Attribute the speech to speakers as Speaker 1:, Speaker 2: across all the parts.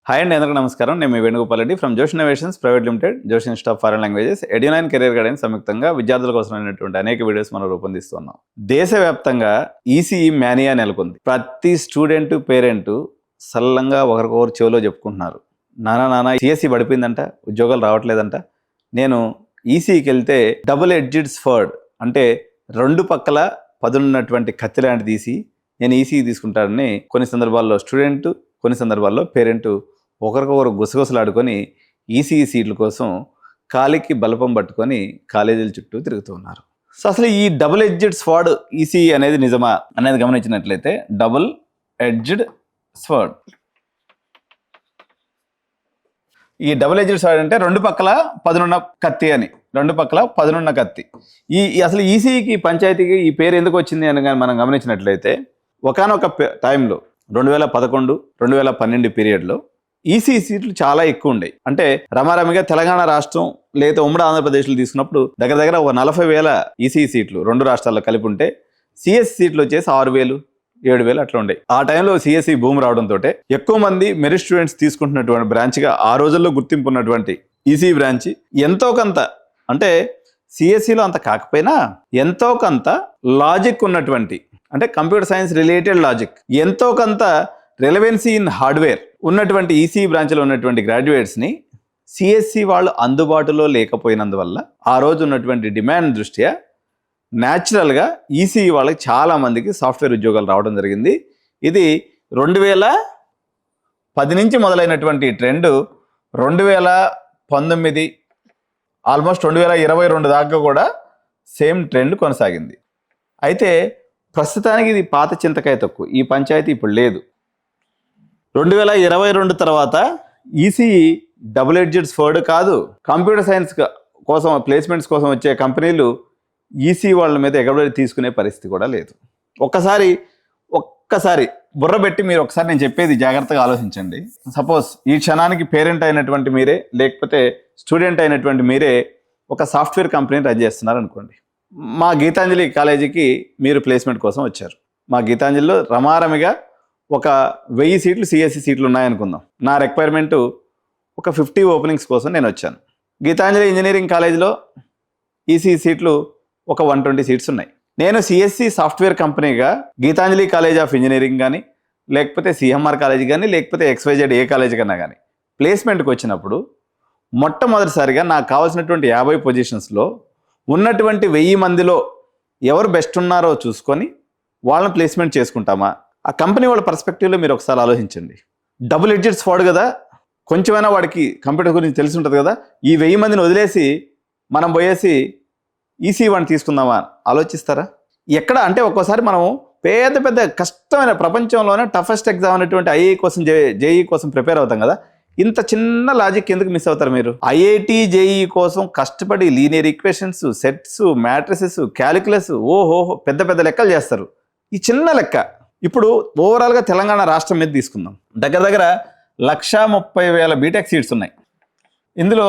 Speaker 1: Hi అండి, అందరికీ నమస్కారం. నేను మీ Venugopal Reddy from Josh innovations private limited, Josh institute of foreign languages, Edunine career guidance సంయుక్తంగా విద్యార్థుల కోసం అయినటువంటి అనేక వీడియోస్ మనం రూపొందిస్తున్నాం. దేశవ్యాప్తంగా ఈసీఈ మేనియా నెలకొంది. ప్రతి స్టూడెంట్ పేరెంట్ సల్లంగా ఒకరికొకరు చెవిలో చెప్పుకుంటున్నారు, నానా సిఎస్సి పడిపోయిందంట, ఉద్యోగాలు రావట్లేదంట. నేను ఈసీఈకి వెళ్తే డబుల్ ఎడ్జ్డ్ స్వర్డ్ అంటే రెండు పక్కల పదునున్నటువంటి కత్తి లాంటి తీసి నేను ఈసీఈ తీసుకుంటానని కొన్ని సందర్భాల్లో స్టూడెంట్, కొన్ని సందర్భాల్లో పేరెంట్ ఒకరికొకరు గుసగుసలాడుకొని ఈసీఈ సీట్ల కోసం కాలికి బలపం పట్టుకొని కాలేజీల చుట్టూ తిరుగుతూ ఉన్నారు. సో అసలు ఈ డబుల్ ఎడ్జ్డ్ స్వర్డ్ ఈసీఈ అనేది నిజమా అనేది గమనించినట్లయితే, డబుల్ ఎడ్జ్డ్ స్వర్డ్, ఈ డబుల్ ఎడ్జ్డ్ స్వర్డ్ అంటే రెండు పక్కల పదునున్న కత్తి అని, రెండు పక్కల పదునున్న కత్తి. అసలు ఈసీఈకి పంచాయతీకి ఈ పేరు ఎందుకు వచ్చింది అని మనం గమనించినట్లయితే, ఒకానొక టైంలో 2011, 2012 పీరియడ్లో ఈసీఈ సీట్లు చాలా ఎక్కువ ఉండేవి. అంటే రమారమిగా తెలంగాణ రాష్ట్రం లేదా ఉమ్మడి ఆంధ్రప్రదేశ్లో తీసుకున్నప్పుడు దగ్గర ఒక 40,000 ఈసీఈ సీట్లు రెండు రాష్ట్రాల్లో కలిపి ఉంటే, సిఎస్సి సీట్లు వచ్చేసి 6,000, 7,000 అట్లా ఉండేవి. ఆ టైంలో సిఎస్సి భూమి రావడంతో ఎక్కువ మంది మెరిట్ స్టూడెంట్స్ తీసుకుంటున్నటువంటి బ్రాంచ్గా ఆ రోజుల్లో గుర్తింపు ఉన్నటువంటి ఈసీఈ బ్రాంచ్ ఎంతో కొంత, అంటే సిఎస్సిలో అంత కాకపోయినా ఎంతో కొంత లాజిక్ ఉన్నటువంటి, అంటే కంప్యూటర్ సైన్స్ రిలేటెడ్ లాజిక్, ఎంతో కొంత రెలవెన్సీ ఇన్ హార్డ్వేర్ ఉన్నటువంటి ఈసీఈ బ్రాంచ్లో ఉన్నటువంటి గ్రాడ్యుయేట్స్ని సిఎస్సి వాళ్ళు అందుబాటులో లేకపోయినందువల్ల ఆ రోజు ఉన్నటువంటి డిమాండ్ దృష్ట్యా న్యాచురల్గా ఈసీఈ వాళ్ళకి చాలామందికి సాఫ్ట్వేర్ ఉద్యోగాలు రావడం జరిగింది. ఇది 2010 నుంచి మొదలైనటువంటి ట్రెండ్ 2019 ఆల్మోస్ట్ 2022 దాకా కూడా సేమ్ ట్రెండ్ కొనసాగింది. అయితే ప్రస్తుతానికి ఇది పాత చింతకాయ తొక్కు, ఈ పంచాయతీ ఇప్పుడు లేదు. 2022 తర్వాత ఈసీఈ డబుల్ ఎడ్జ్డ్ స్వర్డ్ కాదు. కంప్యూటర్ సైన్స్ కోసం ప్లేస్మెంట్స్ కోసం వచ్చే కంపెనీలు ఈసీఈ వాళ్ళ మీద ఎగబడి తీసుకునే పరిస్థితి కూడా లేదు. ఒక్కసారి బుర్ర పెట్టి మీరు ఒకసారి నేను చెప్పేది జాగ్రత్తగా ఆలోచించండి. సపోజ్ ఈ క్షణానికి పేరెంట్ అయినటువంటి మీరే, లేకపోతే స్టూడెంట్ అయినటువంటి మీరే ఒక సాఫ్ట్వేర్ కంపెనీని రన్ చేస్తున్నారు అనుకోండి. మా గీతాంజలి కాలేజీకి మీరు ప్లేస్మెంట్ కోసం వచ్చారు. మా గీతాంజలిలో రమారమిగా ఒక 1000 సీట్లు సిఎస్సి సీట్లు ఉన్నాయనుకుందాం. నా రిక్వైర్మెంటు ఒక 50 ఓపెనింగ్స్ కోసం నేను వచ్చాను. గీతాంజలి ఇంజనీరింగ్ కాలేజీలో ఈసీఈ సీట్లు ఒక 120 సీట్స్ ఉన్నాయి. నేను సిఎస్సి సాఫ్ట్వేర్ కంపెనీగా గీతాంజలి కాలేజ్ ఆఫ్ ఇంజనీరింగ్ కానీ, లేకపోతే సిఎంఆర్ కాలేజీ కానీ, లేకపోతే XYZ ఏ కాలేజీ కన్నా కానీ ప్లేస్మెంట్కి వచ్చినప్పుడు మొట్టమొదటిసారిగా నాకు కావాల్సినటువంటి 50 పొజిషన్స్లో ఉన్నటువంటి 1000 మందిలో ఎవరు బెస్ట్ ఉన్నారో చూసుకొని వాళ్ళని ప్లేస్మెంట్ చేసుకుంటామా? ఆ కంపెనీ వాళ్ళ పర్స్పెక్టివ్లో మీరు ఒకసారి ఆలోచించండి. డబుల్ ఎడ్జ్డ్ స్వర్డ్ కదా, కొంచెమైనా వాడికి కంప్యూటర్ గురించి తెలిసి ఉంటుంది కదా, ఈ 1000 మందిని వదిలేసి మనం పోయేసి ఈసీ వాడిని తీసుకుందామా ఆలోచిస్తారా? ఎక్కడ అంటే ఒక్కోసారి మనం పెద్ద కష్టమైన ప్రపంచంలోనే టఫెస్ట్ ఎగ్జామ్ అనేటువంటి ఐఐ కోసం జేఈ కోసం ప్రిపేర్ అవుతాం కదా, ఇంత చిన్న లాజిక్ ఎందుకు మిస్ అవుతారు మీరు? ఐఐటి జేఈ కోసం కష్టపడి linear equations, sets, matrices, calculus, పెద్ద లెక్కలు చేస్తారు. ఈ చిన్న లెక్క ఇప్పుడు ఓవరాల్గా తెలంగాణ రాష్ట్రం మీద తీసుకుందాం. దగ్గర 130,000 బీటెక్ సీట్స్ ఉన్నాయి. ఇందులో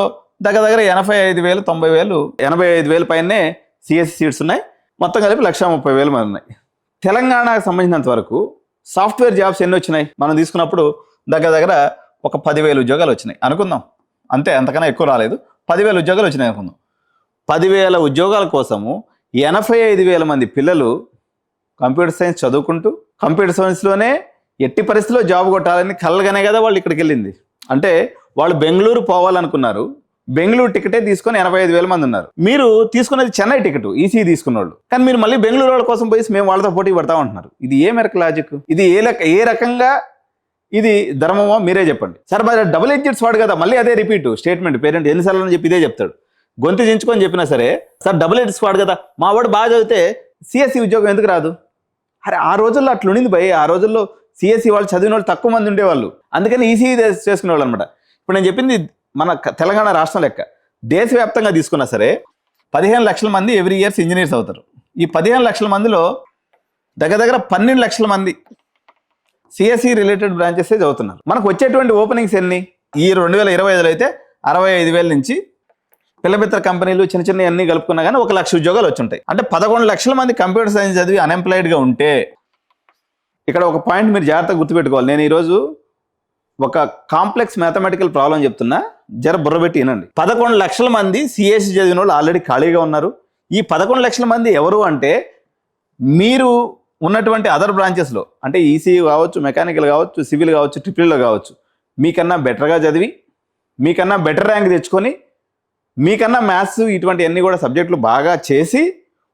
Speaker 1: దగ్గర 85,000, 90,000, 85,000 పైనే సిఎస్సి సీట్స్ ఉన్నాయి. మొత్తం కలిపి 130,000 మంది ఉన్నాయి. తెలంగాణకు సంబంధించినంత వరకు సాఫ్ట్వేర్ జాబ్స్ ఎన్ని వచ్చినాయి మనం తీసుకున్నప్పుడు? దగ్గర ఒక 10,000 ఉద్యోగాలు వచ్చినాయి అనుకుందాం. అంతే, అంతకన్నా ఎక్కువ రాలేదు. 10,000 ఉద్యోగాలు వచ్చినాయి అనుకుందాం. 10,000 ఉద్యోగాల కోసము 85,000 మంది పిల్లలు కంప్యూటర్ సైన్స్ చదువుకుంటూ కంప్యూటర్ సైన్స్లోనే ఎట్టి పరిస్థితిలో జాబ్ కొట్టాలని కలగానే కదా వాళ్ళు ఇక్కడికి వెళ్ళింది. అంటే వాళ్ళు బెంగళూరు పోవాలనుకున్నారు, బెంగళూరు టికెటే తీసుకొని 85,000 మంది ఉన్నారు. మీరు తీసుకున్నది చెన్నై టికెట్, ఈసీ తీసుకున్న వాళ్ళు. కానీ మీరు మళ్ళీ బెంగళూరు వాళ్ళ కోసం పోయి మేము వాళ్ళతో పోటీ పడతా ఉంటున్నారు. ఇది ఏ మేరకు లాజిక్? ఇది ఏ రకంగా ఇది ధర్మమో మీరే చెప్పండి. సరే మరి డబుల్ ఎడ్జ్డ్ స్వర్డ్ కదా, మళ్ళీ అదే రిపీట్ స్టేట్మెంట్. పేరెంట్ ఎన్నిసార్లు అని చెప్పి ఇదే చెప్తాడు. గొంతు చించుకొని చెప్పినా సరే, సార్ డబుల్ ఎడ్జ్డ్ స్వర్డ్ కదా, మా వాడు బాగా చదివితే సిఎస్సి ఉద్యోగం ఎందుకు రాదు? అరే ఆ రోజుల్లో అట్లా ఉండింది భయ్. ఆ రోజుల్లో సిఎస్సి వాళ్ళు చదివిన వాళ్ళు తక్కువ మంది ఉండేవాళ్ళు, అందుకని ఈసీఈ చేసుకునేవాళ్ళు అనమాట. ఇప్పుడు నేను చెప్పింది మన తెలంగాణ రాష్ట్రం లెక్క. దేశవ్యాప్తంగా తీసుకున్నా సరే 15 లక్షల మంది ఎవ్రీ ఇయర్స్ ఇంజనీర్స్ అవుతారు. ఈ 15 లక్షల మందిలో దగ్గర 12 లక్షల మంది సిఎస్సి రిలేటెడ్ బ్రాంచెసే చదువుతున్నారు. మనకు వచ్చేటువంటి ఓపెనింగ్స్ ఎన్ని? ఈ 2025లో అయితే 65,000 నుంచి పిల్లబిత్తర కంపెనీలు చిన్న అన్ని కలుపుకున్నా కానీ 1,00,000 ఉద్యోగాలు వచ్చి ఉంటాయి. అంటే 11 లక్షల మంది కంప్యూటర్ సైన్స్ చదివి అన్ఎంప్లాయిడ్గా ఉంటే, ఇక్కడ ఒక పాయింట్ మీరు జాగ్రత్తగా గుర్తుపెట్టుకోవాలి. నేను ఈరోజు ఒక కాంప్లెక్స్ మ్యాథమెటికల్ ప్రాబ్లం చెప్తున్నా, జర బుర్రబెట్టి వినండి. 11 లక్షల మంది సిఎస్సి చదివిన వాళ్ళు ఆల్రెడీ ఖాళీగా ఉన్నారు. ఈ 11 లక్షల మంది ఎవరు అంటే మీరు ఉన్నటువంటి అదర్ బ్రాంచెస్లో, అంటే ఈసీ కావచ్చు, మెకానికల్ కావచ్చు, సివిల్ కావచ్చు, ట్రిపుల్లో కావచ్చు, మీకన్నా బెటర్గా చదివి, మీకన్నా బెటర్ ర్యాంక్ తెచ్చుకొని, మీకన్నా మ్యాథ్స్ ఇటువంటి అన్ని కూడా సబ్జెక్టులు బాగా చేసి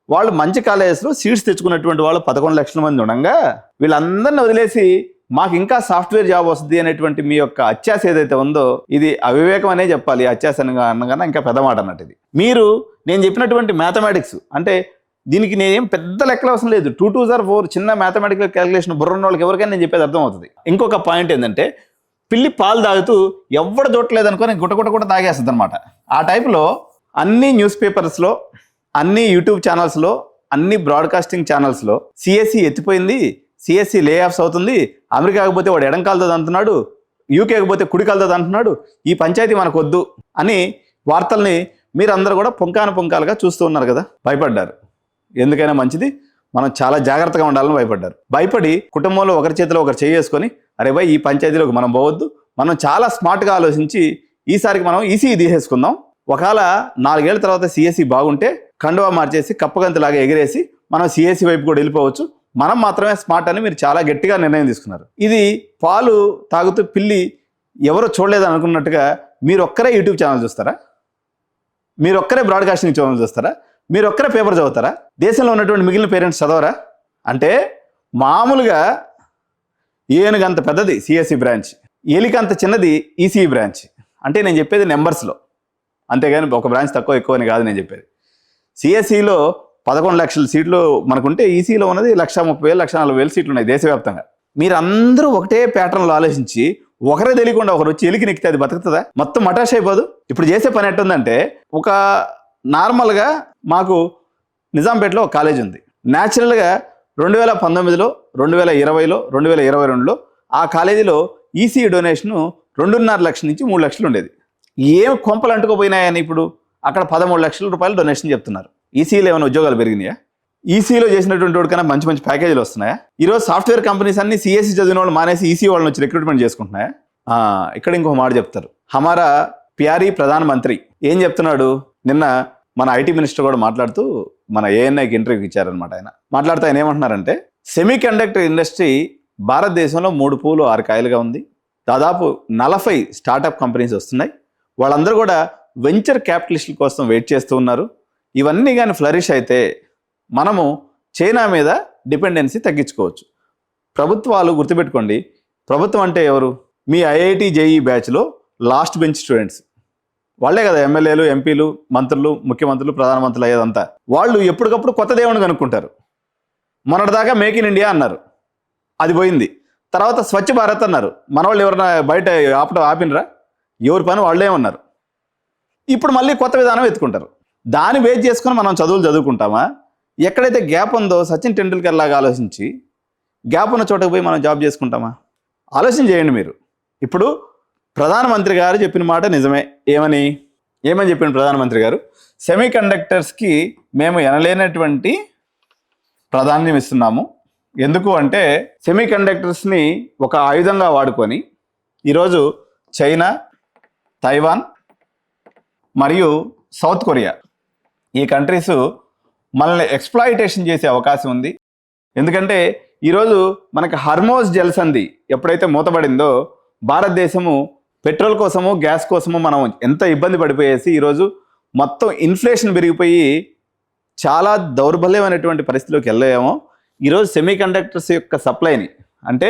Speaker 1: వాళ్ళు మంచి కాలేజెస్లో సీట్స్ తెచ్చుకున్నటువంటి వాళ్ళు 11 లక్షల మంది ఉండగా వీళ్ళందరినీ వదిలేసి మాకు ఇంకా సాఫ్ట్వేర్ జాబ్ వస్తుంది అనేటువంటి మీ యొక్క అత్యాశ ఏదైతే ఉందో ఇది అవివేకం అనే చెప్పాలి. అత్యాశ అనగానే ఇంకా పెద్ద మాట అన్నట్టు ఇది. మీరు నేను చెప్పినటువంటి మ్యాథమెటిక్స్ అంటే దీనికి నేనేం పెద్ద లెక్కలు అవసరం లేదు. 2 2 4 చిన్న మ్యాథమెటికల్ క్యాలిక్యులేషన్ బుర్ర ఉన్న వాళ్ళకి ఎవరికైనా నేను చెప్పేది అర్థం అవుతుంది. ఇంకొక పాయింట్ ఏంటంటే పిల్లి పాలు తాగుతూ ఎవడు చూడలేదు అనుకో గుట్ట గుట్ట కూడా తాగేస్తుంది అనమాట. ఆ టైప్లో అన్ని న్యూస్ పేపర్స్లో, అన్ని యూట్యూబ్ ఛానల్స్లో, అన్ని బ్రాడ్కాస్టింగ్ ఛానల్స్లో సిఎస్సి ఎత్తిపోయింది, సిఎస్సి లే ఆఫ్స్ అవుతుంది, అమెరికాకి పోతే వాడు ఎడం కాలుతుంది అంటున్నాడు, యూకేకి పోతే కుడి కాలుతుంది అంటున్నాడు, ఈ పంచాయతీ మనకు వద్దు అని వార్తల్ని మీరందరూ కూడా పుంకాలుగా చూస్తూ ఉన్నారు కదా. భయపడ్డారు. ఎందుకైనా మంచిది మనం చాలా జాగ్రత్తగా ఉండాలని భయపడ్డారు. భయపడి కుటుంబంలో ఒకరి చేతిలో ఒకరు చేసుకొని అరే భయ్ ఈ పంచాయతీలోకి మనం పోవద్దు, మనం చాలా స్మార్ట్గా ఆలోచించి ఈసారికి మనం ఈసీ తీసేసుకుందాం, ఒకవేళ 4 ఏళ్ల తర్వాత సిఎస్సి బాగుంటే కండువా మార్చేసి కప్పగంతులాగా ఎగిరేసి మనం సిఎస్సి వైపు కూడా వెళ్ళిపోవచ్చు, మనం మాత్రమే స్మార్ట్ అని మీరు చాలా గట్టిగా నిర్ణయం తీసుకున్నారు. ఇది పాలు తాగుతూ పిల్లి ఎవరో చూడలేదు అనుకున్నట్టుగా మీరు ఒక్కరే యూట్యూబ్ ఛానల్ చూస్తారా? మీరు ఒక్కరే బ్రాడ్కాస్టింగ్ ఛానల్ చూస్తారా? మీరు ఒక్కరే పేపర్ చదువుతారా? దేశంలో ఉన్నటువంటి మిగిలిన పేరెంట్స్ చదవరా? అంటే మామూలుగా ఏనుగంత పెద్దది సిఎస్సి బ్రాంచ్, ఏలికంత చిన్నది ఈసీ బ్రాంచ్. అంటే నేను చెప్పేది నెంబర్స్లో, అంతేగాని ఒక బ్రాంచ్ తక్కువ ఎక్కువ అని కాదు నేను చెప్పేది. సిఎస్సిలో 11 లక్షల సీట్లు మనకుంటే ఈసీలో ఉన్నది 1,30,000 1,40,000 సీట్లు ఉన్నాయి దేశవ్యాప్తంగా. మీరందరూ ఒకటే ప్యాటర్న్లో ఆలోచించి ఒకరే తెలియకుండా ఒకరు వచ్చి ఎలికి నెక్కితే అది బతుకుతుందా? మొత్తం మటాష్ అయిపోదు. ఇప్పుడు చేసే పని ఎట్టుందంటే ఒక నార్మల్గా మాకు నిజాంపేటలో ఒక కాలేజ్ ఉంది. న్యాచురల్గా 2019లో 2020లో 2022లో ఆ కాలేజీలో ఈసీ డొనేషను 2.5 లక్షల నుంచి 3 లక్షలు ఉండేది. ఏం కొంపలు అంటుకోపోయినాయని ఇప్పుడు అక్కడ 13 లక్షల రూపాయలు డొనేషన్ చెప్తున్నారు. ఈసీలో ఏమైనా ఉద్యోగాలు పెరిగినాయా? ఈసీలో చేసినటువంటి వాడికన్నా మంచి మంచి ప్యాకేజీలు వస్తున్నాయా? ఈరోజు సాఫ్ట్వేర్ కంపెనీస్ అన్ని సిఎస్సి చదివిన వాళ్ళు మానేసి ఈసీ వాళ్ళని వచ్చి రిక్రూట్మెంట్ చేసుకుంటున్నాయా? ఇక్కడ ఇంకో మాట చెప్తారు. హమారా ప్యారీ ప్రధానమంత్రి ఏం చెప్తున్నాడు? నిన్న మన ఐటీ మినిస్టర్ కూడా మాట్లాడుతూ మన ఏఎన్ఐకి ఇంటర్వ్యూకి ఇచ్చారనమాట. ఆయన మాట్లాడుతూ ఆయన ఏమంటున్నారంటే సెమీ కండక్టర్ ఇండస్ట్రీ భారతదేశంలో 3 పూలు 6 కాయలుగా ఉంది. దాదాపు 40 స్టార్టప్ కంపెనీస్ వస్తున్నాయి. వాళ్ళందరూ కూడా వెంచర్ క్యాపిటలిస్టుల కోసం వెయిట్ చేస్తూ ఉన్నారు. ఇవన్నీ కానీ ఫ్లరిష్ అయితే మనము చైనా మీద డిపెండెన్సీ తగ్గించుకోవచ్చు. ప్రభుత్వాలు గుర్తుపెట్టుకోండి, ప్రభుత్వం అంటే ఎవరు? మీ ఐఐటి జేఈ బ్యాచ్లో లాస్ట్ బెంచ్ స్టూడెంట్స్ వాళ్ళే కదా ఎమ్మెల్యేలు, ఎంపీలు, మంత్రులు, ముఖ్యమంత్రులు, ప్రధానమంత్రులు అయ్యేదంతా. వాళ్ళు ఎప్పటికప్పుడు కొత్త దేవుని కనుక్కుంటారు. మొన్నటిదాకా మేక్ ఇన్ ఇండియా అన్నారు, అది పోయింది. తర్వాత స్వచ్ఛ భారత్ అన్నారు, మన వాళ్ళు ఎవరైనా బయట ఆపినరా? ఎవరి పని వాళ్ళే ఉన్నారు. ఇప్పుడు మళ్ళీ కొత్త విధానం ఎత్తుకుంటారు. దాన్ని బేస్ చేసుకొని మనం చదువుకుంటామా? ఎక్కడైతే గ్యాప్ ఉందో సచిన్ టెండూల్కర్ లాగా ఆలోచించి గ్యాప్ ఉన్న చోటకు పోయి మనం జాబ్ చేసుకుంటామా? ఆలోచన చేయండి మీరు. ఇప్పుడు ప్రధానమంత్రి గారు చెప్పిన మాట నిజమే. ఏమని చెప్పిన ప్రధానమంత్రి గారు? సెమీ కండక్టర్స్కి మేము ఎనలేనటువంటి ప్రాధాన్యం ఇస్తున్నాము. ఎందుకు అంటే సెమీ కండక్టర్స్ని ఒక ఆయుధంగా వాడుకొని ఈరోజు చైనా, తైవాన్ మరియు సౌత్ కొరియా ఈ కంట్రీస్ మనల్ని ఎక్స్ప్లాయిటేషన్ చేసే అవకాశం ఉంది. ఎందుకంటే ఈరోజు మనకి హర్మోజ్ జలసంధి ఎప్పుడైతే మూతపడిందో భారతదేశము పెట్రోల్ కోసము, గ్యాస్ కోసము మనం ఎంత ఇబ్బంది పడిపోయేసి ఈరోజు మొత్తం ఇన్ఫ్లేషన్ పెరిగిపోయి చాలా దౌర్బల్యమైనటువంటి పరిస్థితిలోకి వెళ్ళామో. ఈరోజు సెమీ కండక్టర్స్ యొక్క సప్లైని, అంటే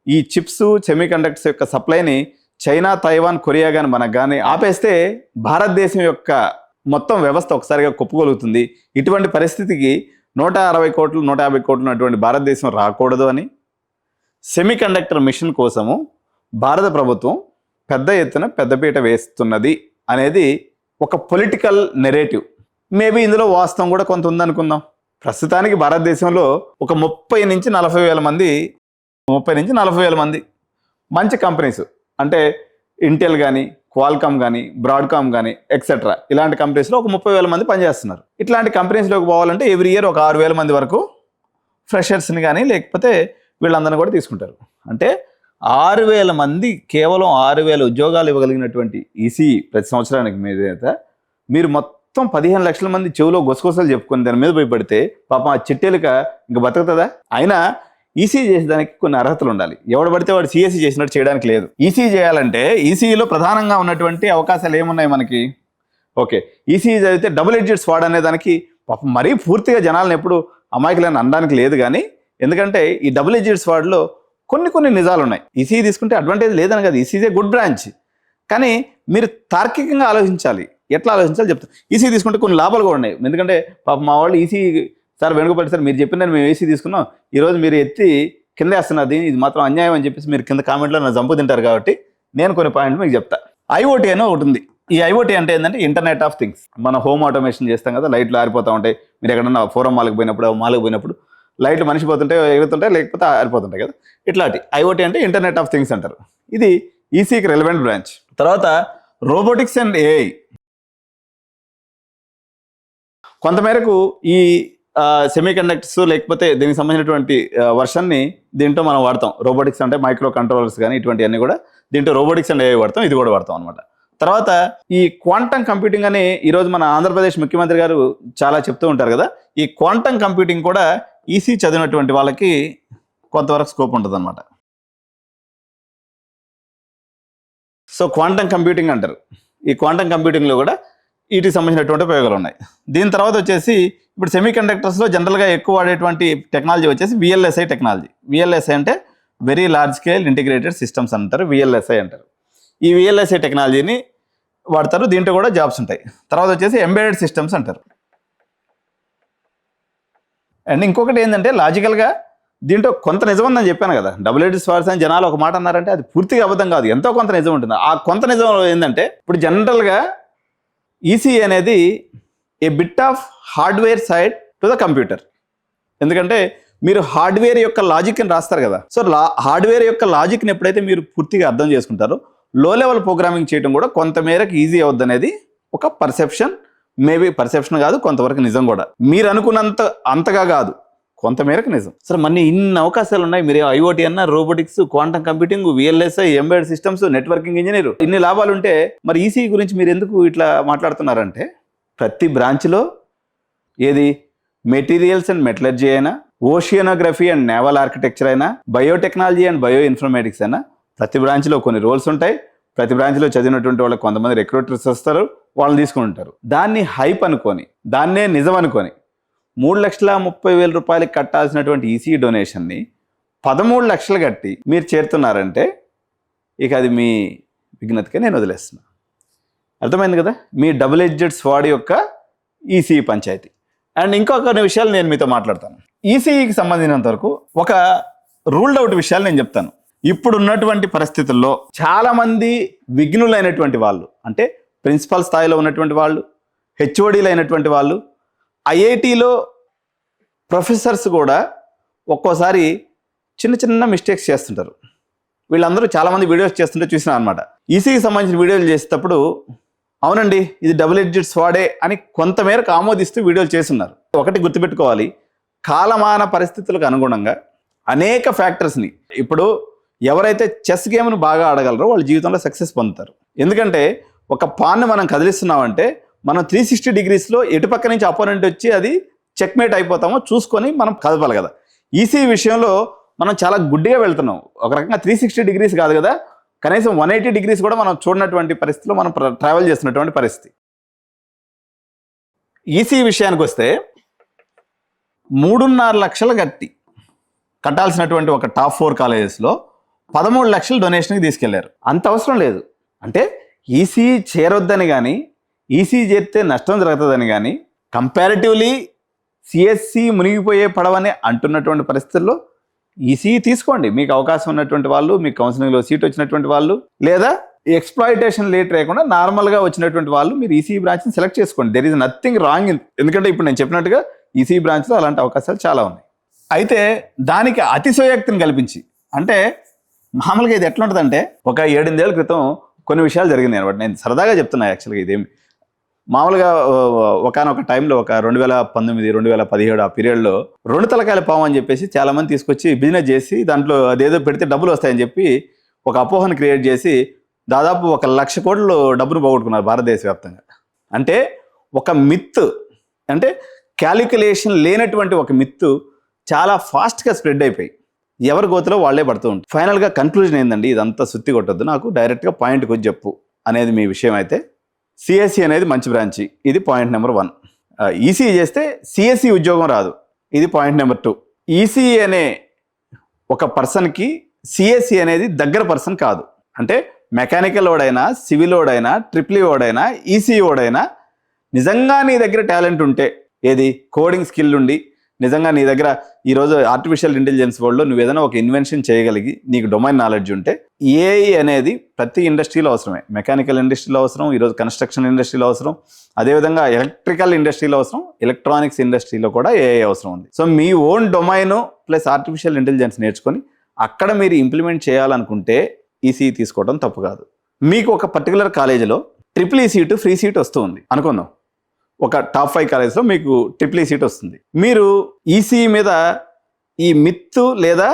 Speaker 1: ఈ చిప్స్ సెమీ కండక్టర్స్ యొక్క సప్లైని చైనా, తైవాన్, కొరియా కానీ మనకు కానీ ఆపేస్తే భారతదేశం యొక్క మొత్తం వ్యవస్థ ఒకసారిగా కుప్పగలుగుతుంది. ఇటువంటి పరిస్థితికి 160 కోట్లు 150 కోట్లు అటువంటి భారతదేశం రాకూడదు అని సెమీ కండక్టర్ మిషన్ కోసము భారత ప్రభుత్వం పెద్ద ఎత్తున పెద్దపీట వేస్తున్నది అనేది ఒక పొలిటికల్ నెరేటివ్. మేబీ ఇందులో వాస్తవం కూడా కొంత ఉందనుకుందాం. ప్రస్తుతానికి భారతదేశంలో ఒక 30 నుంచి 40 వేల మంది మంచి కంపెనీస్, అంటే ఇంటెల్ కానీ, క్వాల్కామ్ కానీ, బ్రాడ్కామ్ కానీ ఎక్సెట్రా ఇలాంటి కంపెనీస్లో ఒక 30,000 మంది పనిచేస్తున్నారు. ఇట్లాంటి కంపెనీస్లోకి పోవాలంటే ఎవ్రీ ఇయర్ ఒక 6,000 మంది వరకు ఫ్రెషర్స్ని కానీ లేకపోతే వీళ్ళందరినీ కూడా తీసుకుంటారు. అంటే 6,000 మంది, కేవలం 6,000 ఉద్యోగాలు ఇవ్వగలిగినటువంటి ఈసీ ప్రతి సంవత్సరానికి మీద మీరు మొత్తం 15 లక్షల మంది చెవులో గుసగుసలు చెప్పుకొని దాని మీద భయపడితే పాపం ఆ చిట్టేలిక ఇంక బతుకుతుందా? అయినా ఈసీ చేసేదానికి కొన్ని అర్హతలు ఉండాలి. ఎవడు పడితే వాడు సిఎస్సి చేసినట్టు చేయడానికి లేదు. ఈసీ చేయాలంటే ఈసీలో ప్రధానంగా ఉన్నటువంటి అవకాశాలు ఏమున్నాయి మనకి? ఓకే, ఈసీ చదివితే డబుల్ ఎడ్జెడ్ స్వాడ్ అనే దానికి పాపం మరీ పూర్తిగా జనాలను ఎప్పుడు అమాయకులని అనడానికి లేదు. కానీ ఎందుకంటే ఈ డబుల్ ఎడ్జెడ్ స్వాడ్లో కొన్ని నిజాలు ఉన్నాయి. ఈసీ తీసుకుంటే అడ్వాంటేజ్ లేదని కాదు, ఈసీ గుడ్ బ్రాంచ్. కానీ మీరు తార్కికంగా ఆలోచించాలి. ఎట్లా ఆలోచించాలి చెప్తాను. ఈసీ తీసుకుంటే కొన్ని లాభాలు కూడా ఉన్నాయి. ఎందుకంటే పాపం మా వాళ్ళు ఈసీ సార్ వెనుకబడి సార్ మీరు చెప్పిన మేము ఈసీ తీసుకున్నాం, ఈరోజు మీరు ఎత్తి కింద వేస్తున్నది, ఇది మాత్రం అన్యాయం అని చెప్పేసి మీరు కింద కామెంట్లో నా జంపు తింటారు. కాబట్టి నేను కొన్ని పాయింట్లు మీకు చెప్తా. ఐఓటీ అని ఒకటి ఉంది. ఈ ఐఓటీ అంటే ఏంటంటే ఇంటర్నెట్ ఆఫ్ థింగ్స్. మన హోమ్ ఆటోమేషన్ చేస్తాం కదా, లైట్లు ఆరిపోతూ ఉంటాయి. మీరు ఎక్కడన్నా ఫోరం మాల్కి పోయినప్పుడు లైట్లు మనిషి పోతుంటే ఎగురుతుంటాయి, లేకపోతే ఆరిపోతుంటాయి కదా. ఇట్లాంటి ఐఓటీ అంటే ఇంటర్నెట్ ఆఫ్ థింగ్స్ అంటారు. ఇది ఈసీకి రెలవెంట్ బ్రాంచ్. తర్వాత రోబోటిక్స్ అండ్ ఏఐ. కొంతమేరకు ఈ సెమీ కండక్టర్స్ లేకపోతే దీనికి సంబంధించినటువంటి వర్షన్ని దీంట్లో మనం వాడతాం. రోబోటిక్స్ అంటే మైక్రో కంట్రోలర్స్ కానీ ఇటువంటివన్నీ కూడా దీంట్లో రోబోటిక్స్ అండ్ ఏఐ వాడతాం. ఇది కూడా వాడతాం అనమాట. తర్వాత ఈ క్వాంటమ్ కంప్యూటింగ్ అని ఈరోజు మన ఆంధ్రప్రదేశ్ ముఖ్యమంత్రి గారు చాలా చెప్తూ ఉంటారు కదా. ఈ క్వాంటమ్ కంప్యూటింగ్ కూడా ఈసీ చదివినటువంటి వాళ్ళకి కొంతవరకు స్కోప్ ఉంటుంది అనమాట. సో క్వాంటమ్ కంప్యూటింగ్ అంటారు. ఈ క్వాంటమ్ కంప్యూటింగ్లో కూడా వీటికి సంబంధించినటువంటి ఉపయోగాలు ఉన్నాయి. దీని తర్వాత వచ్చేసి ఇప్పుడు సెమీ కండక్టర్స్లో జనరల్గా ఎక్కువ వాడేటువంటి టెక్నాలజీ వచ్చేసి విఎల్ఎస్ఐ టెక్నాలజీ. విఎల్ఎస్ఐ అంటే very large scale integrated systems అంటారు, విఎల్ఎస్ఐ అంటారు. ఈ విఎల్ఎస్ఐ టెక్నాలజీని వాడతారు. దీంట్లో కూడా జాబ్స్ ఉంటాయి. తర్వాత వచ్చేసి ఎంబెడెడ్ సిస్టమ్స్ అంటారు. అండ్ ఇంకొకటి ఏంటంటే లాజికల్గా దీంట్లో కొంత నిజం ఉందని చెప్పాను కదా. డబుల్ ఎడ్జెడ్ స్వార్డ్స్ అని జనాలు ఒక మాట అన్నారంటే అది పూర్తిగా అబద్ధం కాదు, ఎంతో కొంత నిజం ఉంటుంది. ఆ కొంత నిజం ఏంటంటే ఇప్పుడు జనరల్గా ఈసీ అనేది a bit of hardware side to the computer. ఎందుకంటే మీరు హార్డ్వేర్ యొక్క లాజిక్ని రాస్తారు కదా. సో హార్డ్వేర్ యొక్క లాజిక్ని ఎప్పుడైతే మీరు పూర్తిగా అర్థం చేసుకుంటారో లో లెవెల్ ప్రోగ్రామింగ్ చేయడం కూడా కొంతమేరకు ఈజీ అవుద్ది అనేది ఒక పర్సెప్షన్. మేబీ పర్సెప్షన్ కాదు, కొంతవరకు నిజం కూడా. మీరు అనుకున్నంత అంతగా కాదు, కొంతమేరకు నిజం. సరే మన ఇన్ని అవకాశాలు ఉన్నాయి. మీరు ఐఓటీ అన్న, robotics, quantum computing, VLSI, embedded systems, networking engineer, ఇన్ని లాభాలు ఉంటే మరి ఈసీ గురించి మీరు ఎందుకు ఇట్లా మాట్లాడుతున్నారంటే ప్రతి బ్రాంచ్లో ఏది మెటీరియల్స్ అండ్ మెటలర్జీ అయినా, ఓషియనోగ్రఫీ అండ్ నేవల్ ఆర్కిటెక్చర్ అయినా, బయోటెక్నాలజీ అండ్ బయో ఇన్ఫర్మేటిక్స్ అయినా ప్రతి బ్రాంచ్లో కొన్ని రోల్స్ ఉంటాయి. ప్రతి బ్రాంచ్లో చదివినటువంటి వాళ్ళకి కొంతమంది రిక్రూటర్స్ వస్తారు, వాళ్ళని తీసుకుంటారు. దాన్ని హైప్ అనుకొని, దాన్నే నిజం అనుకొని 3,30,000 రూపాయలకి కట్టాల్సినటువంటి ఈసీ డొనేషన్ని 13 లక్షలు కట్టి మీరు చేరుతున్నారంటే ఇక అది మీ విఘ్నతకే నేను వదిలేస్తున్నా. అర్థమైంది కదా మీ డబుల్ ఎడ్జెడ్ స్వాడ్ యొక్క ఈసీ పంచాయతీ. అండ్ ఇంకొక విషయాలు నేను మీతో మాట్లాడతాను. ఈసీఈకి సంబంధించినంత వరకు ఒక రూల్డ్ అవుట్ విషయాలు నేను చెప్తాను. ఇప్పుడు ఉన్నటువంటి పరిస్థితుల్లో చాలామంది విఘ్నులైనటువంటి వాళ్ళు, అంటే ప్రిన్సిపల్ స్థాయిలో ఉన్నటువంటి వాళ్ళు, హెచ్ఓడీలు అయినటువంటి వాళ్ళు, ఐఐటీలో ప్రొఫెసర్స్ కూడా ఒక్కోసారి చిన్న మిస్టేక్స్ చేస్తుంటారు. వీళ్ళందరూ చాలామంది వీడియోస్ చేస్తుంటే చూసినా అనమాట. ఈసీకి సంబంధించిన వీడియోలు చేసేటప్పుడు అవునండి ఇది డబుల్ ఎడ్జెడ్ స్వాడే అని కొంతమేరకు ఆమోదిస్తూ వీడియోలు చేస్తున్నారు. ఒకటి గుర్తుపెట్టుకోవాలి, కాలమాన పరిస్థితులకు అనుగుణంగా అనేక ఫ్యాక్టర్స్ని, ఇప్పుడు ఎవరైతే చెస్ గేమ్ను బాగా ఆడగలరో వాళ్ళ జీవితంలో సక్సెస్ పొందుతారు. ఎందుకంటే ఒక పాన్ని మనం కదిలిస్తున్నామంటే మనం 360 డిగ్రీస్లో ఎటుపక్క నుంచి అపోనెంట్ వచ్చి అది చెక్మేట్ అయిపోతామో చూసుకొని మనం కదపాలి కదా. ఈసీ విషయంలో మనం చాలా గుడ్డిగా వెళ్తున్నాం. ఒక రకంగా 360 డిగ్రీస్ కాదు కదా, కనీసం 180 డిగ్రీస్ కూడా మనం చూడనటువంటి పరిస్థితిలో మనం ట్రావెల్ చేస్తున్నటువంటి పరిస్థితి. ఈసీ విషయానికి వస్తే 3.5 లక్షలు కట్టాల్సినటువంటి ఒక టాప్ 4 కాలేజెస్లో 13 లక్షలు డొనేషన్కి తీసుకెళ్లారు. అంత అవసరం లేదు. అంటే ఈసీ చేరొద్దని కానీ, ఈసీ చేరితే నష్టం జరుగుతుందని కానీ, కంపారిటివ్లీ సిఎస్సి మునిగిపోయే పడవని అంటున్నటువంటి పరిస్థితుల్లో ఈసీ తీసుకోండి. మీకు అవకాశం ఉన్నటువంటి వాళ్ళు, మీకు కౌన్సిలింగ్లో సీట్ వచ్చినటువంటి వాళ్ళు, లేదా ఎక్స్ప్లాయిటేషన్ లేట్ లేకుండా నార్మల్గా వచ్చినటువంటి వాళ్ళు మీరు ఈసీ బ్రాంచ్ని సెలెక్ట్ చేసుకోండి. There is nothing wrong in. ఎందుకంటే ఇప్పుడు నేను చెప్పినట్టుగా ఈసీ బ్రాంచ్లో అలాంటి అవకాశాలు చాలా ఉన్నాయి. అయితే దానికి అతిశయోక్తిని కల్పించి, అంటే మామూలుగా ఇది ఎట్లా ఉంటుందంటే ఒక 7-8 ఏళ్ల క్రితం కొన్ని విషయాలు జరిగింది అనమాట. నేను సరదాగా చెప్తున్నా, యాక్చువల్గా ఇదేమి మామూలుగా ఒకానొక టైంలో ఒక 2019, 2017 ఆ పీరియడ్లో 2 తలకాయల పాము అని చెప్పేసి చాలామంది తీసుకొచ్చి బిజినెస్ చేసి దాంట్లో అదేదో పెడితే డబ్బులు వస్తాయని చెప్పి ఒక అపోహను క్రియేట్ చేసి దాదాపు 1,00,000 కోట్లు డబ్బును పోగొట్టుకున్నారు భారతదేశ వ్యాప్తంగా. అంటే ఒక మిత్, అంటే క్యాలిక్యులేషన్ లేనటువంటి ఒక మిత్ చాలా ఫాస్ట్గా స్ప్రెడ్ అయిపోయి ఎవరి గోతులో వాళ్ళే పడుతూ ఉంటారు. ఫైనల్గా కన్క్లూజన్ ఏందండి, ఇదంతా సుత్తి కొట్టద్దు, నాకు డైరెక్ట్గా పాయింట్కి వచ్చి చెప్పు అనేది మీ విషయం అయితే సిఎస్సి అనేది మంచి బ్రాంచి, ఇది పాయింట్ నెంబర్ 1. ఈసీఈ చేస్తే సిఎస్సి ఉద్యోగం రాదు, ఇది పాయింట్ నెంబర్ 2. ఈసీఈ అనే ఒక పర్సన్కి సిఎస్సి అనేది దగ్గర పర్సన్ కాదు. అంటే మెకానికల్ ఓడైనా, సివిల్ ఓడైనా, ట్రిపుల్ ఓడైనా, ఈసీఈ ఓడైనా నిజంగా నీ దగ్గర టాలెంట్ ఉంటే, ఏది కోడింగ్ స్కిల్ ఉండి నిజంగా నీ దగ్గర ఈరోజు ఆర్టిఫిషియల్ ఇంటెలిజెన్స్ వరల్డ్లో నువ్వు ఏదైనా ఒక ఇన్వెన్షన్ చేయగలిగి నీకు డొమైన్ నాలెడ్జ్ ఉంటే ఏఐ అనేది ప్రతి ఇండస్ట్రీలో అవసరమే. మెకానికల్ ఇండస్ట్రీలో అవసరం, ఈరోజు కన్స్ట్రక్షన్ ఇండస్ట్రీలో అవసరం, అదేవిధంగా ఎలక్ట్రికల్ ఇండస్ట్రీలో అవసరం, ఎలక్ట్రానిక్స్ ఇండస్ట్రీలో కూడా ఏఐ అవసరం ఉంది. సో మీ own domain plus artificial intelligence నేర్చుకొని అక్కడ మీరు ఇంప్లిమెంట్ చేయాలనుకుంటే ఈసీఈ తీసుకోవడం తప్పు కాదు. మీకు ఒక పర్టికులర్ కాలేజీలో triple E seat free seat వస్తూ ఉంది అనుకుందాం, ఒక టాప్ 5 కాలేజ్లో మీకు ట్రిపుల్ ఈ సీట్ వస్తుంది. మీరు ఈసీఈ మీద ఈ మిత్ లేదా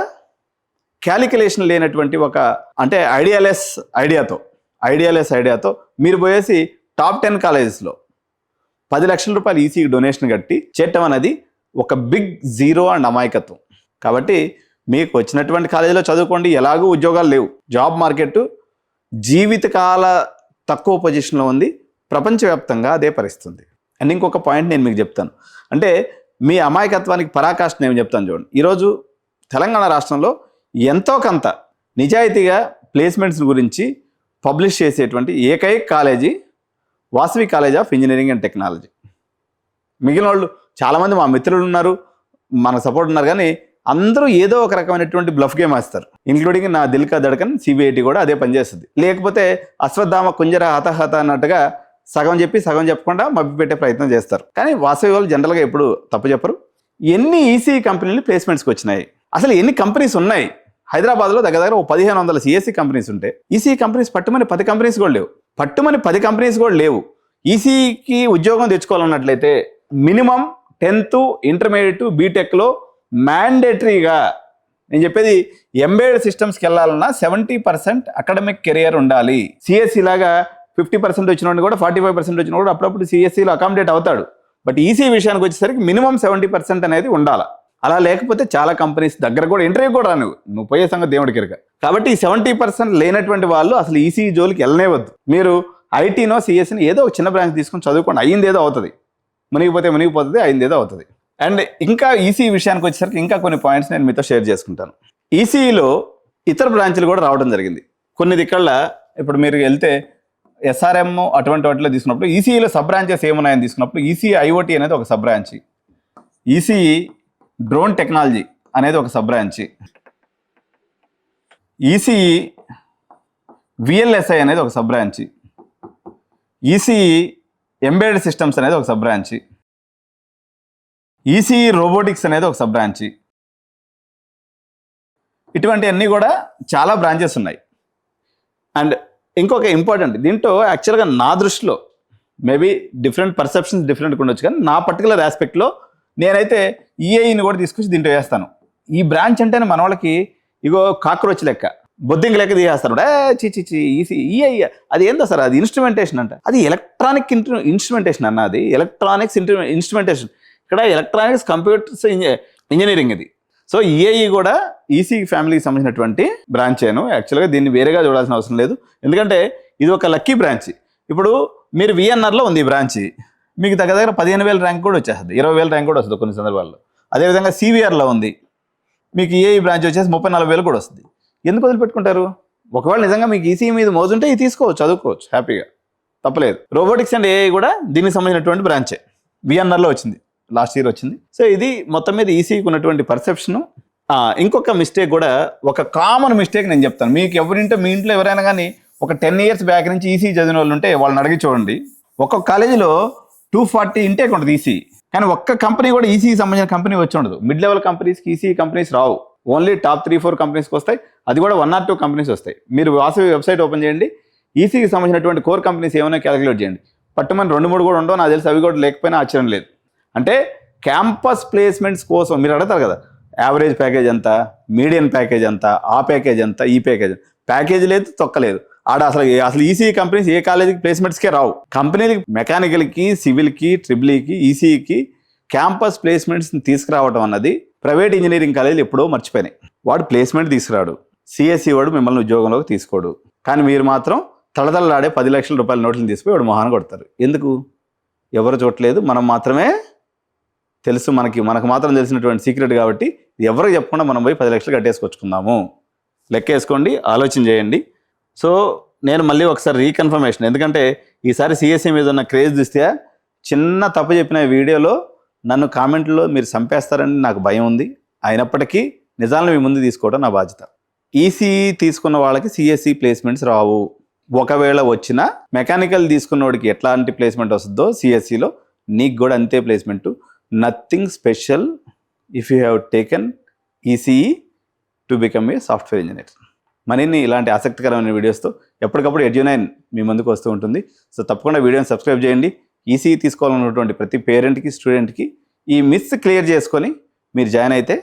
Speaker 1: క్యాలిక్యులేషన్ లేనటువంటి ఒక అంటే ఐడియాలెస్ ఐడియాతో మీరు పోయేసి టాప్ 10 కాలేజెస్లో 10 లక్షల రూపాయలు ఈసీఈ డొనేషన్ కట్టి చేయటం అనేది ఒక బిగ్ జీరో అండ్ అమాయకత్వం. కాబట్టి మీకు వచ్చినటువంటి కాలేజీలో చదువుకోండి, ఎలాగూ ఉద్యోగాలు లేవు, జాబ్ మార్కెట్ జీవితకాల తక్కువ పొజిషన్లో ఉంది, ప్రపంచవ్యాప్తంగా అదే పరిస్థితి. అండ్ ఇంకొక పాయింట్ నేను మీకు చెప్తాను, అంటే మీ అమాయకత్వానికి పరాకాష్ఠ నేను చెప్తాను చూడండి. ఈరోజు తెలంగాణ రాష్ట్రంలో ఎంతో కొంత నిజాయితీగా ప్లేస్మెంట్స్ గురించి పబ్లిష్ చేసేటువంటి ఏకైక college Vasavi college of engineering and technology. మిగిలిన వాళ్ళు చాలామంది మా మిత్రులు ఉన్నారు, మన సపోర్ట్ ఉన్నారు, కానీ అందరూ ఏదో ఒక రకమైనటువంటి బ్లఫ్ గేమ్ వేస్తారు, ఇంక్లూడింగ్ నా దిల్ కా ధడకన్ సిబిఐటి కూడా అదే పనిచేస్తుంది. లేకపోతే అశ్వత్థామ కుంజర హతహత అన్నట్టుగా సగం చెప్పి సగం చెప్పకుండా మభ్యపెట్టే ప్రయత్నం చేస్తారు. కానీ వాసవి వాళ్ళు జనరల్గా ఎప్పుడు తప్పు చెప్పరు. ఎన్ని ఈసీఈ కంపెనీలు ప్లేస్మెంట్స్కి వచ్చినాయి, అసలు ఎన్ని కంపెనీస్ ఉన్నాయి? హైదరాబాద్లో దగ్గర 1500 సిఎస్సి కంపెనీస్ ఉంటే ఈసీఈ కంపెనీస్ పట్టుమని 10 కంపెనీస్ కూడా లేవు. ఈసీఈకి ఉద్యోగం తెచ్చుకోవాలన్నట్లయితే మినిమం 10th ఇంటర్మీడియట్ బీటెక్లో మ్యాండేటరీగా నేను చెప్పేది ఎంబెడెడ్ సిస్టమ్స్కి వెళ్ళాలన్నా 70% అకాడమిక్ కెరియర్ ఉండాలి. సిఎస్సి లాగా 50% వచ్చిన కూడా 45% వచ్చిన కూడా అప్పుడప్పుడు సిఎస్సిలో అకామిడేట్ అవుతాడు. బట్ ఈసీ విషయానికి వచ్చేసరికి మినిమం 70% అనేది ఉండాలి. అలా లేకపోతే చాలా కంపెనీస్ దగ్గర కూడా ఇంటర్వ్యూ కూడా నువ్వు పోయే సంగతి దేవుడికి ఎరుక. కాబట్టి ఈ 70% లేనటువంటి వాళ్ళు అసలు ఈసీ జోలికి వెళ్ళనేవద్దు. మీరు ఐటీనో సిఎస్సిని ఏదో ఒక చిన్న బ్రాంచ్ తీసుకొని చదువుకోండి, అయ్యింది ఏదో అవుతుంది, మునిగిపోతుంది, అయింది ఏదో అవుతుంది. అండ్ ఇంకా ఈసీ విషయానికి వచ్చేసరికి ఇంకా కొన్ని పాయింట్స్ నేను మీతో షేర్ చేసుకుంటాను. ఈసీఈలో ఇతర బ్రాంచ్లు కూడా రావడం జరిగింది. కొన్ని దిక్కళ్ళ ఇప్పుడు మీరు వెళ్తే ఎస్ఆర్ఎం అటువంటి వాటిలో తీసుకున్నప్పుడు ఈసీఈలో సబ్ బ్రాంచెస్ ఏమున్నాయని తీసుకున్నప్పుడు ఈసీఈ ఐఓటీ అనేది ఒక sub branch, ECE drone technology అనేది ఒక సబ్ బ్రాంచ్, ఈసీఈ విఎల్ఎస్ఐ అనేది ఒక sub branch, ECE embedded systems అనేది ఒక సబ్ బ్రాంచ్, ఈసీఈ రోబోటిక్స్ అనేది ఒక సబ్ బ్రాంచ్. ఇటువంటి అన్నీ కూడా చాలా బ్రాంచెస్ ఉన్నాయి. అండ్ ఇంకొక ఇంపార్టెంట్, దీంట్లో యాక్చువల్గా నా దృష్టిలో మేబీ డిఫరెంట్ పర్సెప్షన్స్ డిఫరెంట్గా ఉండొచ్చు, కానీ నా పర్టికులర్ ఆస్పెక్ట్లో నేనైతే ఈఐని కూడా తీసుకొచ్చి దీంట్లో వేస్తాను. ఈ బ్రాంచ్ అంటేనే మన వాళ్ళకి ఇగో కాక్రోచ్ లెక్క, బొద్దింక లెక్క తీసేస్తారు. ఈఐ అది ఏందో సార్, అది ఇన్స్ట్రుమెంటేషన్ అంట, అది ఎలక్ట్రానిక్ ఇన్స్ట్రుమెంటేషన్ అన్న, అది ఎలక్ట్రానిక్స్ ఇన్స్ట్రుమెంటేషన్. ఇక్కడ ఎలక్ట్రానిక్స్ కంప్యూటర్స్ ఇంజనీరింగ్ ఇది. సో ఈఐఈ కూడా ఈసీ ఫ్యామిలీకి సంబంధించినటువంటి బ్రాంచేను. యాక్చువల్గా దీన్ని వేరేగా చూడాల్సిన అవసరం లేదు, ఎందుకంటే ఇది ఒక లక్కీ బ్రాంచ్. ఇప్పుడు మీరు విఎన్ఆర్లో ఉంది ఈ బ్రాంచ్, మీకు దగ్గర 15,000 ర్యాంక్ కూడా వచ్చేస్తుంది, 20,000 ర్యాంక్ కూడా వస్తుంది కొన్ని సందర్భాల్లో. అదేవిధంగా సివిఆర్లో ఉంది, మీకు ఈఐఈ బ్రాంచ్ వచ్చేసి 30,000-40,000 కూడా వస్తుంది. ఎందుకు వదిలిపెట్టుకుంటారు? ఒకవేళ నిజంగా మీకు ఈసీ మీద మోజుంటే ఇది తీసుకోవచ్చు, చదువుకోవచ్చు హ్యాపీగా, తప్పలేదు. రోబోటిక్స్ అండ్ ఏఐ కూడా దీనికి సంబంధించినటువంటి బ్రాంచే, విఎన్ఆర్లో వచ్చింది, లాస్ట్ ఇయర్ వచ్చింది. సో ఇది మొత్తం మీద ఈసీకి ఉన్నటువంటి పర్సెప్షను. ఇంకొక మిస్టేక్ కూడా, ఒక కామన్ మిస్టేక్ నేను చెప్తాను. మీకు ఎవరింటే మీ ఇంట్లో ఎవరైనా కానీ ఒక 10 years బ్యాక్ నుంచి ఈసీ చదివిన వాళ్ళు ఉంటే వాళ్ళని అడిగి చూడండి. ఒక్కొక్క కాలేజీలో 240 ఇంటేక్ ఉంటుంది ఈసీ, కానీ ఒక్క కంపెనీ కూడా ఈసీకి సంబంధించిన కంపెనీ వచ్చి ఉండదు. మిడ్ లెవెల్ కంపెనీస్కి ఈసీ కంపెనీస్ రావు, ఓన్లీ టాప్ 3-4 కంపెనీస్కి వస్తాయి, అది కూడా 1 or 2 కంపెనీస్ వస్తాయి. మీరు వాసవి వెబ్సైట్ ఓపెన్ చేయండి, ఈసీకి సంబంధించినటువంటి కోర్ కంపెనీస్ ఏమైనా క్యాలిక్యులేట్ చేయండి, పట్టుమని 2-3 కూడా ఉండవు, నాకు తెలిసి అవి కూడా లేకపోయినా ఆశ్చర్యం లేదు. అంటే క్యాంపస్ ప్లేస్మెంట్స్ కోసం మీరు అడుగుతారు కదా, యావరేజ్ ప్యాకేజ్ ఎంత, మీడియన్ ప్యాకేజ్ ఎంత, ఆ ప్యాకేజ్ ఎంత, ఈ ప్యాకేజ్ లేదు, తొక్కలేదు. అసలు ఈసీఈ కంపెనీస్ ఏ కాలేజీకి ప్లేస్మెంట్స్కే రావు. కంపెనీలకి మెకానికల్కి, సివిల్కి, ట్రిపుల్ఈకి, ఈసీఈకి క్యాంపస్ ప్లేస్మెంట్స్ని తీసుకురావడం అన్నది ప్రైవేట్ ఇంజనీరింగ్ కాలేజీలు ఎప్పుడో మర్చిపోయినాయి. వాడు ప్లేస్మెంట్ తీసుకురాడు, సిఎస్సి వాడు మిమ్మల్ని ఉద్యోగంలోకి తీసుకోడు. కానీ మీరు మాత్రం తడతడలాడే 10 లక్షల రూపాయల నోట్లను తీసుకుపోయి వాడు మొహాన కొడతారు. ఎందుకు? ఎవరు చూడలేదు, మనం మాత్రమే తెలుసు, మనకు మాత్రం తెలిసినటువంటి సీక్రెట్ కాబట్టి ఎవరికి చెప్పకుండా మనం పోయి 10 లక్షలు కట్టేసుకొచ్చుకుందాము. లెక్కేసుకోండి, ఆలోచన చేయండి. సో నేను మళ్ళీ ఒకసారి రీకన్ఫర్మేషన్, ఎందుకంటే ఈసారి సిఎస్సి మీద ఉన్న క్రేజ్ చూస్తే చిన్న తప్పు చెప్పిన వీడియోలో నన్ను కామెంట్లో మీరు చంపేస్తారని నాకు భయం ఉంది. అయినప్పటికీ నిజాలను మీ ముందు తీసుకోవడం నా బాధ్యత. ఈసీఈ తీసుకున్న వాళ్ళకి సిఎస్సి ప్లేస్మెంట్స్ రావు. ఒకవేళ వచ్చినా మెకానికల్ తీసుకున్న వాడికి ఎట్లాంటి ప్లేస్మెంట్ వస్తుందో సిఎస్సిలో నీకు కూడా అంతే placement. Nothing special if you have taken ECE to become a software engineer. మరిన్ని ఇలాంటి ఆసక్తికరమైన వీడియోస్తో ఎప్పటికప్పుడు ఎడ్యు9 మీ ముందుకు వస్తూ ఉంటుంది. సో తప్పకుండా వీడియోని సబ్స్క్రైబ్ చేయండి. ఈసీఈ తీసుకోవాలన్నటువంటి ప్రతి పేరెంట్కి, స్టూడెంట్కి ఈ మిస్ క్లియర్ చేసుకొని మీరు జాయిన్ అయితే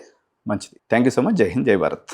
Speaker 1: మంచిది. Thank you so much. జై హింద్, జై భారత్.